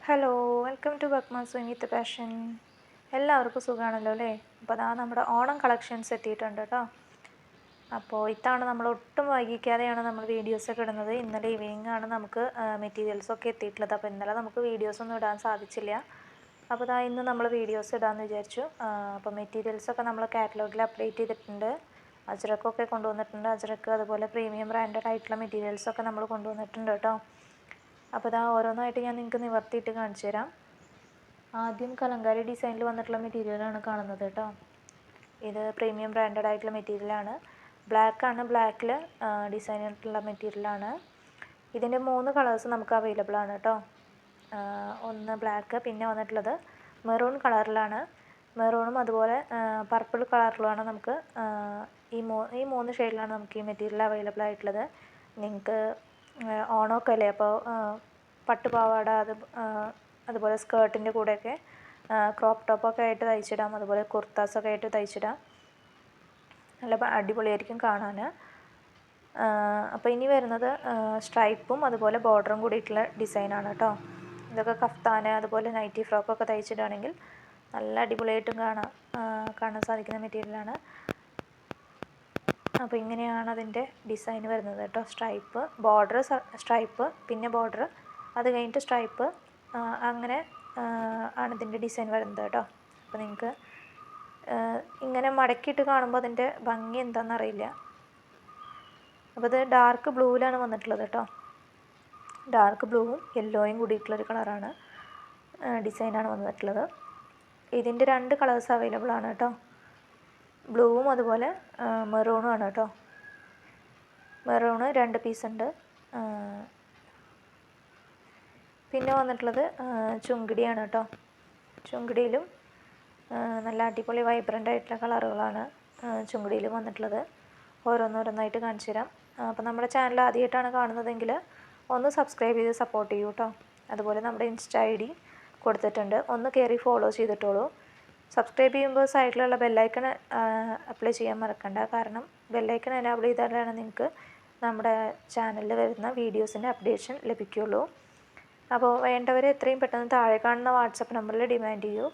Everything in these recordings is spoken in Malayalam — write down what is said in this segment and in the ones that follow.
ഹലോ, വെൽക്കം ടു ബക്മാ സ്വിങ് വിത്ത് പാഷൻ. എല്ലാവർക്കും സുഖമാണല്ലോ അല്ലേ? അപ്പോൾ അതാ നമ്മുടെ ഓണം കളക്ഷൻസ് എത്തിയിട്ടുണ്ട് കേട്ടോ. അപ്പോൾ ഇത്താണ് നമ്മൾ ഒട്ടും വൈകിക്കാതെയാണ് നമ്മൾ വീഡിയോസൊക്കെ ഇടുന്നത്. ഇന്നലെ ഈവനിങ് ആണ് നമുക്ക് മെറ്റീരിയൽസൊക്കെ എത്തിയിട്ടുള്ളത്. അപ്പോൾ ഇന്നലെ നമുക്ക് വീഡിയോസൊന്നും ഇടാൻ സാധിച്ചില്ല. അപ്പോൾ ഇതാ ഇന്ന് നമ്മൾ വീഡിയോസ് ഇടാമെന്ന് വിചാരിച്ചു. അപ്പോൾ മെറ്റീരിയൽസൊക്കെ നമ്മൾ കാറ്റലോഗിൽ അപ്ഡേറ്റ് ചെയ്തിട്ടുണ്ട്. അജ്രക്കൊക്കെ കൊണ്ടുവന്നിട്ടുണ്ട്. അജ്രക്ക് അതുപോലെ പ്രീമിയം ബ്രാൻഡഡ് ആയിട്ടുള്ള മെറ്റീരിയൽസൊക്കെ നമ്മൾ കൊണ്ടുവന്നിട്ടുണ്ട് കേട്ടോ. അപ്പോൾ ഇതാ ഓരോന്നായിട്ട് ഞാൻ നിങ്ങൾക്ക് നിവർത്തിയിട്ട് കാണിച്ചു തരാം. ആദ്യം കലങ്കാരി ഡിസൈനിൽ വന്നിട്ടുള്ള മെറ്റീരിയലാണ് കാണുന്നത് കേട്ടോ. ഇത് പ്രീമിയം ബ്രാൻഡഡ് ആയിട്ടുള്ള മെറ്റീരിയലാണ്. ബ്ലാക്കാണ്. ബ്ലാക്കിൽ ഡിസൈൻ ആയിട്ടുള്ള മെറ്റീരിയലാണ്. ഇതിൻ്റെ 3 കളേഴ്സ് നമുക്ക് അവൈലബിൾ ആണ് കേട്ടോ. ഒന്ന് ബ്ലാക്ക്, പിന്നെ വന്നിട്ടുള്ളത് മെറൂൺ കളറിലാണ്. മെറൂണും അതുപോലെ പർപ്പിൾ കളറിലുമാണ് നമുക്ക് ഈ മൂന്ന് ഷെയ്ഡിലാണ് നമുക്ക് ഈ മെറ്റീരിയൽ അവൈലബിൾ ആയിട്ടുള്ളത്. നിങ്ങൾക്ക് ഓണമൊക്കെ അല്ലേ, അപ്പോൾ പട്ടുപാവാട അതുപോലെ സ്കേർട്ടിൻ്റെ കൂടെയൊക്കെ ക്രോപ്പ് ടോപ്പൊക്കെ ആയിട്ട് തയ്ച്ചിടാം. അതുപോലെ കുർത്താസൊക്കെ ആയിട്ട് തയ്ച്ചിടാം. നല്ല അടിപൊളിയായിരിക്കും കാണാൻ. അപ്പോൾ ഇനി വരുന്നത് സ്ട്രൈപ്പും അതുപോലെ ബോർഡറും കൂടിയിട്ടുള്ള ഡിസൈനാണ് കേട്ടോ. ഇതൊക്കെ കഫ്താന് അതുപോലെ നൈറ്റി ഫ്രോക്കൊക്കെ തയ്ച്ചിടുകയാണെങ്കിൽ നല്ല അടിപൊളിയായിട്ടും കാണാൻ സാധിക്കുന്ന മെറ്റീരിയലാണ്. അപ്പോൾ ഇങ്ങനെയാണ് അതിൻ്റെ ഡിസൈൻ വരുന്നത് കേട്ടോ. ബോർഡർ സ്ട്രൈപ്പ്, പിന്നെ ബോർഡർ, അത് കഴിഞ്ഞിട്ട് സ്ട്രൈപ്പ്, അങ്ങനെ ആണ് ഇതിൻ്റെ ഡിസൈൻ വരുന്നത് കേട്ടോ. അപ്പോൾ നിങ്ങൾക്ക് ഇങ്ങനെ മടക്കിയിട്ട് കാണുമ്പോൾ അതിൻ്റെ ഭംഗി എന്താണെന്നറിയില്ല. അപ്പോൾ ഇത് ഡാർക്ക് ബ്ലൂവിലാണ് വന്നിട്ടുള്ളത് കേട്ടോ. ഡാർക്ക് ബ്ലൂവും യെല്ലോയും കൂടിയിട്ടുള്ളൊരു കളറാണ്, ഡിസൈനാണ് വന്നിട്ടുള്ളത്. ഇതിൻ്റെ 2 കളേഴ്സ് അവൈലബിൾ ആണ് കേട്ടോ. ബ്ലൂവും അതുപോലെ മെറൂണും ആണ് കേട്ടോ. മെറൂണ് 2 പീസ് ഉണ്ട്. പിന്നെ വന്നിട്ടുള്ളത് ചുങ്കിടിയാണ് കേട്ടോ. ചുങ്കിടിയിലും നല്ല അടിപൊളി വൈബ്രൻ്റ് ആയിട്ടുള്ള കളറുകളാണ് ചുങ്കിടിയിൽ വന്നിട്ടുള്ളത്. ഓരോന്നോരോന്നായിട്ട് കാണിച്ചു തരാം. അപ്പോൾ നമ്മുടെ ചാനൽ ആദ്യമായിട്ടാണ് കാണുന്നതെങ്കിൽ ഒന്ന് സബ്സ്ക്രൈബ് ചെയ്ത് സപ്പോർട്ട് ചെയ്യൂ കേട്ടോ. അതുപോലെ നമ്മുടെ ഇൻസ്റ്റ ID കൊടുത്തിട്ടുണ്ട്, ഒന്ന് കയറി ഫോളോ ചെയ്തിട്ടോളൂ. സബ്സ്ക്രൈബ് ചെയ്യുമ്പോൾ സൈഡിലുള്ള ബെല്ലൈക്കൺ അപ്ലൈ ചെയ്യാൻ മറക്കണ്ട. കാരണം ബെല്ലൈക്കൺ എനാബിൾ ചെയ്താലാണ് നിങ്ങൾക്ക് നമ്മുടെ ചാനലിൽ വരുന്ന വീഡിയോസിൻ്റെ അപ്ഡേഷൻ ലഭിക്കുകയുള്ളൂ. അപ്പോൾ വേണ്ടവർ എത്രയും പെട്ടെന്ന് താഴെ കാണുന്ന വാട്സപ്പ് നമ്പറിൽ ഡിമാൻഡ് ചെയ്യൂ.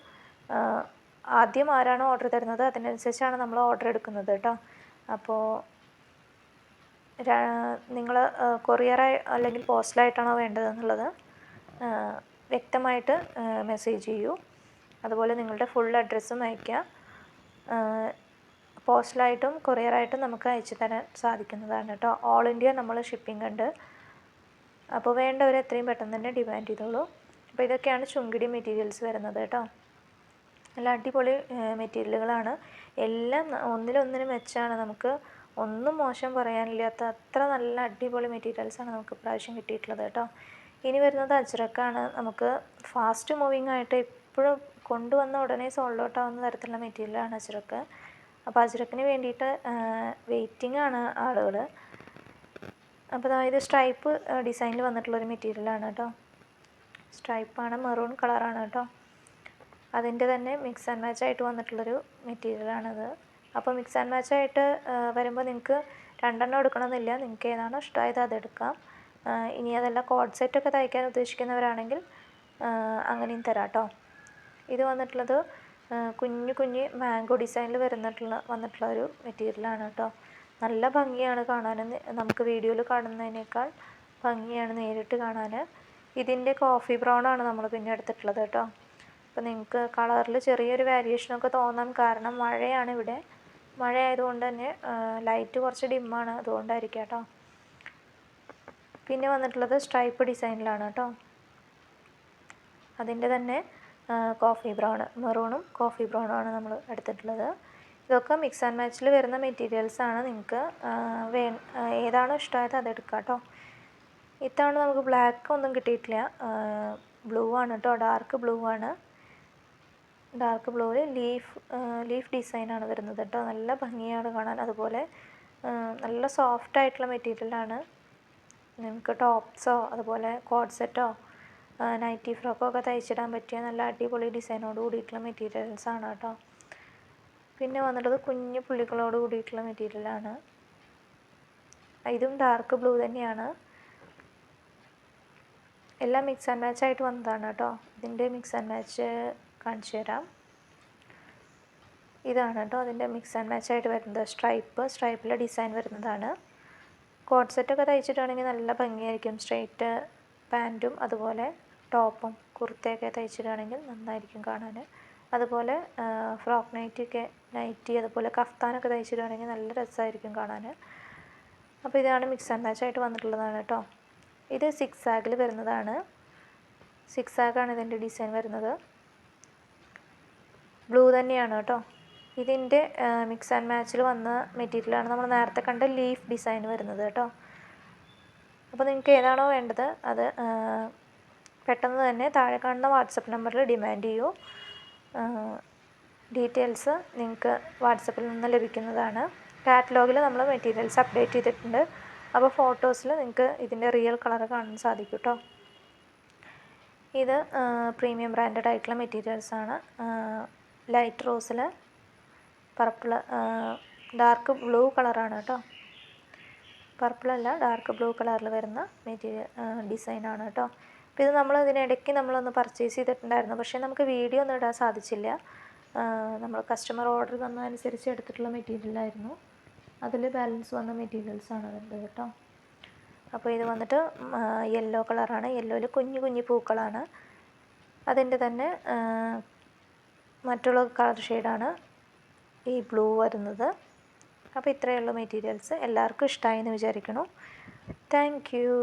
ആദ്യം ആരാണോ ഓർഡർ തരുന്നത് അതിനനുസരിച്ചാണ് നമ്മൾ ഓർഡർ എടുക്കുന്നത് കേട്ടോ. അപ്പോൾ നിങ്ങൾ കൊറിയറായി അല്ലെങ്കിൽ പോസ്റ്റലായിട്ടാണോ വേണ്ടതെന്നുള്ളത് വ്യക്തമായിട്ട് മെസ്സേജ് ചെയ്യൂ. അതുപോലെ നിങ്ങളുടെ ഫുൾ അഡ്രസ്സും അയയ്ക്കുക. പോസ്റ്റലായിട്ടും കൊറിയറായിട്ടും നമുക്ക് അയച്ചു തരാൻ സാധിക്കുന്നതാണ് കേട്ടോ. ഓൾ ഇന്ത്യ നമ്മൾ ഷിപ്പിംഗ് ഉണ്ട്. അപ്പോൾ വേണ്ടവർ എത്രയും പെട്ടെന്ന് തന്നെ ഡിമാൻഡ് ചെയ്തോളൂ. അപ്പോൾ ഇതൊക്കെയാണ് ചുങ്കിടി മെറ്റീരിയൽസ് വരുന്നത് കേട്ടോ. നല്ല അടിപൊളി മെറ്റീരിയലുകളാണ്. എല്ലാം ഒന്നിനൊന്നിനും മെച്ചാണ്. നമുക്ക് ഒന്നും മോശം പറയാനില്ലാത്ത അത്ര നല്ല അടിപൊളി മെറ്റീരിയൽസാണ് നമുക്ക് ഇപ്രാവശ്യം കിട്ടിയിട്ടുള്ളത് കേട്ടോ. ഇനി വരുന്നത് അജ്രക്കാണ്. നമുക്ക് ഫാസ്റ്റ് മൂവിങ് ആയിട്ട് എപ്പോഴും കൊണ്ടുവന്ന ഉടനെ സോൾഡ് ഔട്ട് ആവുന്ന തരത്തിലുള്ള മെറ്റീരിയലാണ് അജ്രക്ക്. അപ്പോൾ അജ്രക്കിന് വേണ്ടിയിട്ട് വെയിറ്റിംഗ് ആണ് ആളുകൾ. അപ്പോൾ അതായത് സ്ട്രൈപ്പ് ഡിസൈനിൽ വന്നിട്ടുള്ളൊരു മെറ്റീരിയലാണ് കേട്ടോ. സ്ട്രൈപ്പാണ്, മെറൂൺ കളറാണ് കേട്ടോ. അതിൻ്റെ തന്നെ മിക്സ് ആൻഡ് മാച്ച് ആയിട്ട് വന്നിട്ടുള്ളൊരു മെറ്റീരിയലാണത്. അപ്പോൾ മിക്സ് ആൻഡ് മാച്ച് ആയിട്ട് വരുമ്പോൾ നിങ്ങൾക്ക് 2 എണ്ണം എടുക്കണമെന്നില്ല. നിങ്ങൾക്ക് ഏതാണോ ഇഷ്ടമായത് അതെടുക്കാം. ഇനി അതല്ല കോഡ് സെറ്റൊക്കെ തയ്ക്കാൻ ഉദ്ദേശിക്കുന്നവരാണെങ്കിൽ അങ്ങനെയും തരാം കേട്ടോ. ഇത് വന്നിട്ടുള്ളത് കുഞ്ഞ് മാംഗോ ഡിസൈനിൽ വന്നിട്ടുള്ള ഒരു മെറ്റീരിയലാണ് കേട്ടോ. നല്ല ഭംഗിയാണ് കാണാൻ. നമുക്ക് വീഡിയോയിൽ കാണുന്നതിനേക്കാൾ ഭംഗിയാണ് നേരിട്ട് കാണാൻ. ഇതിൻ്റെ കോഫി ബ്രൗൺ ആണ് നമ്മൾ പിന്നെ എടുത്തിട്ടുള്ളത് കേട്ടോ. അപ്പോൾ നിങ്ങൾക്ക് കളറിൽ ചെറിയൊരു വേരിയേഷനൊക്കെ തോന്നാൻ കാരണം മഴയാണ് ഇവിടെ. മഴ ആയതുകൊണ്ട് തന്നെ ലൈറ്റ് കുറച്ച് ഡിമ്മാണ്, അതുകൊണ്ടായിരിക്കാം കേട്ടോ. പിന്നെ വന്നിട്ടുള്ളത് സ്ട്രൈപ്പ് ഡിസൈനിലാണ് കേട്ടോ. അതിൻ്റെ തന്നെ കോഫി ബ്രൗൺ, മെറൂണും കോഫി ബ്രൗണുമാണ് നമ്മൾ എടുത്തിട്ടുള്ളത്. ഇതൊക്കെ മിക്സ് ആൻഡ് മാച്ചിൽ വരുന്ന മെറ്റീരിയൽസാണ്. നിങ്ങൾക്ക് ഏതാണോ ഇഷ്ടമായത് അതെടുക്കാം കേട്ടോ. ഇത്തവണ നമുക്ക് ബ്ലാക്ക് ഒന്നും കിട്ടിയിട്ടില്ല, ബ്ലൂ ആണ് കേട്ടോ. ഡാർക്ക് ബ്ലൂ ആണ്. ഡാർക്ക് ബ്ലൂവിൽ ലീഫ് ഡിസൈനാണ് വരുന്നത് കേട്ടോ. നല്ല ഭംഗിയാണ് കാണാൻ. അതുപോലെ നല്ല സോഫ്റ്റായിട്ടുള്ള മെറ്റീരിയലാണ്. നിങ്ങൾക്ക് ടോപ്സോ അതുപോലെ കോഡ് സെറ്റോ നൈറ്റി ഫ്രോക്കോ ഒക്കെ തയ്ച്ചിടാൻ പറ്റിയ നല്ല അടിപൊളി ഡിസൈനോട് കൂടിയിട്ടുള്ള മെറ്റീരിയൽസാണ് കേട്ടോ. പിന്നെ വന്നിട്ടുള്ളത് കുഞ്ഞു പുള്ളികളോട് കൂടിയിട്ടുള്ള മെറ്റീരിയലാണ്. ഇതും ഡാർക്ക് ബ്ലൂ തന്നെയാണ്. എല്ലാം മിക്സ് ആൻഡ് മാച്ച് ആയിട്ട് വന്നതാണ് കേട്ടോ. ഇതിൻ്റെ മിക്സ് ആൻഡ് മാച്ച് കാണിച്ചു തരാം. ഇതാണ് കേട്ടോ അതിൻ്റെ മിക്സ് ആൻഡ് മാച്ച് ആയിട്ട് വരുന്നത്. സ്ട്രൈപ്പിൽ ഡിസൈൻ വരുന്നതാണ്. കോട്ട് സെറ്റൊക്കെ തയ്ച്ചിട്ടാണെങ്കിൽ നല്ല ഭംഗിയായിരിക്കും. സ്ട്രെയിറ്റ് പാൻറ്റും അതുപോലെ ടോപ്പും കുർത്തയൊക്കെ തയ്ച്ചിട്ടാണെങ്കിൽ നന്നായിരിക്കും കാണാൻ. അതുപോലെ ഫ്രോക്ക് നൈറ്റി അതുപോലെ കഫ്താനൊക്കെ തയ്ച്ചിട്ടാണെങ്കിൽ നല്ല രസമായിരിക്കും കാണാൻ. അപ്പോൾ ഇതാണ് മിക്സ് ആൻഡ് മാച്ച് ആയിട്ട് വന്നിട്ടുള്ളതാണ് കേട്ടോ. ഇത് സിക്സാഗിൽ വരുന്നതാണ്. സിക്സാഗാണ് ഇതിൻ്റെ ഡിസൈൻ വരുന്നത്. ബ്ലൂ തന്നെയാണ് കേട്ടോ. ഇതിൻ്റെ മിക്സ് ആൻഡ് മാച്ചിൽ വന്ന മെറ്റീരിയലാണ് നമ്മൾ നേരത്തെ കണ്ട ലീഫ് ഡിസൈൻ വരുന്നത് കേട്ടോ. അപ്പോൾ നിങ്ങൾക്ക് ഏതാണോ വേണ്ടത് അത് പെട്ടെന്ന് തന്നെ താഴെ കാണുന്ന വാട്സപ്പ് നമ്പറിൽ ഡിമാൻഡ് ചെയ്യൂ. ഡീറ്റെയിൽസ് നിങ്ങൾക്ക് വാട്സപ്പിൽ നിന്ന് ലഭിക്കുന്നതാണ്. കാറ്റലോഗിൽ നമ്മൾ മെറ്റീരിയൽസ് അപ്ഡേറ്റ് ചെയ്തിട്ടുണ്ട്. അപ്പോൾ ഫോട്ടോസിൽ നിങ്ങൾക്ക് ഇതിൻ്റെ റിയൽ കളർ കാണാൻ സാധിക്കും കേട്ടോ. ഇത് പ്രീമിയം ബ്രാൻഡഡ് ആയിട്ടുള്ള മെറ്റീരിയൽസാണ്. ലൈറ്റ് റോസിൽ പർപ്പിൾ ഡാർക്ക് ബ്ലൂ കളറാണ് കേട്ടോ. പർപ്പിളല്ല, ഡാർക്ക് ബ്ലൂ കളറിൽ വരുന്ന ഡിസൈനാണ് കേട്ടോ. അപ്പോൾ ഇത് നമ്മൾ ഇതിനിടയ്ക്ക് നമ്മളൊന്ന് പർച്ചേസ് ചെയ്തിട്ടുണ്ടായിരുന്നു. പക്ഷേ നമുക്ക് വീഡിയോ ഒന്നും ഇടാൻ സാധിച്ചില്ല. നമ്മൾ കസ്റ്റമർ ഓർഡർ തന്നതനുസരിച്ച് എടുത്തിട്ടുള്ള മെറ്റീരിയലായിരുന്നു. അതിൽ ബാലൻസ് വന്ന മെറ്റീരിയൽസാണ് വരുന്നത് കേട്ടോ. അപ്പോൾ ഇത് വന്നിട്ട് യെല്ലോ കളറാണ്. യെല്ലോയിൽ കുഞ്ഞു കുഞ്ഞു പൂക്കളാണ്. അതിൻ്റെ തന്നെ മറ്റുള്ള കളർ ഷെയ്ഡാണ് ഈ ബ്ലൂ വരുന്നത്. അപ്പോൾ ഇത്രയുള്ള മെറ്റീരിയൽസ് എല്ലാവർക്കും ഇഷ്ടമായി എന്ന് വിചാരിക്കുന്നു. Thank you.